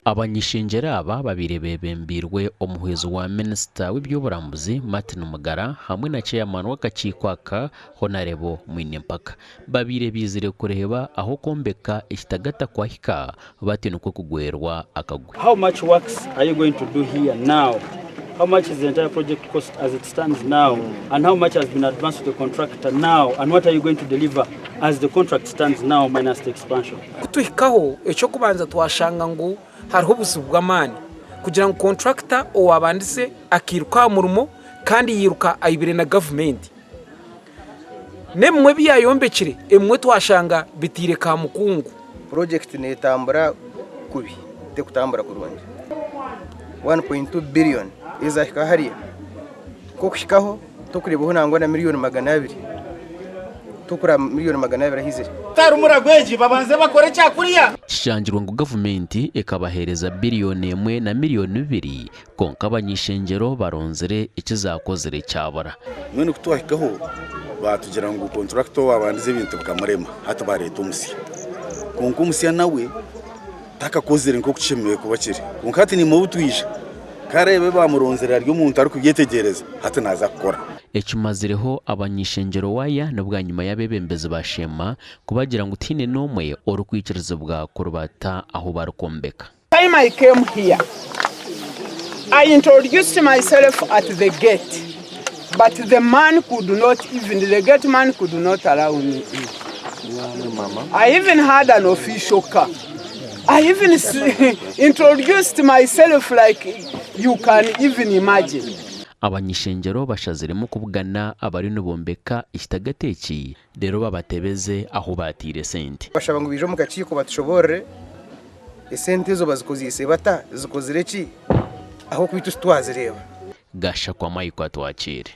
Abany'eishengyero aba babiri bebembirwe umuhwezo wa Minisita w'iby'uburambuzi Martin Mugara hamwe na chairman w'akakikwaka Honorable Mwinempaka babire bizire kureba aho kombeka ekitagata kwahika batinuko kugwerwa akagwe. How much works are you going to do here now? How much is the entire project cost as it stands now? And how much has been advanced to the contractor now? And what are you going to deliver as the contract stands now minus the expansion? Kutuhikaho echo kubanza twashanga ngo hariho busubwamani kugira ngo contractor owabandise akiruka murumo kandi yiruka ayibire na government. Nemwe biyayombekire emwe twashanga bitire ka mukungu. Project netambura kubi te kutambura kurwanje 1.2 billion izahika hariya ko kushikaho tukuribuho nangwa na miliyoni 200 tukura miliyoni 200 ahizire tarumura gweji babanze bakore cyakuriya kishangirwa ngo government ikabahereza biliyoni 1 na miliyoni 2 konka Abany'eishengyero baronzere ikizakozere cyabara none kutwahikaho batugira ngo contractor wabandize ibintu bkamurema hata bareta umusi konka umusi nawe takakozere nko kucemeye kubakire konka hati ni mu butwisha karebe bamuronzera ryo muntu ari kubyetegereza hata naza gukora ecumazireho Abany'eishengyero waya nubwa nyuma y'abebembeze ba Sheema kubagira ngo utine nomwe orukwikiriza bwa kurubata aho barikwombeka. Time I came here, I introduced myself at the gate, but the man could not, even the gate man could not allow me in. I even had an official car. I even introduced myself like you can even imagine. Abany'eishengyero bashaziremo kuvugana abarikwombeka ekitagata eki rero babatebeze aho batire Sente. Bashaba ngo bije mu gaciko batushobore Sente zo bazikozise bata zikozire ki aho kwitustwazireba gasha kwa mayiko atwakire.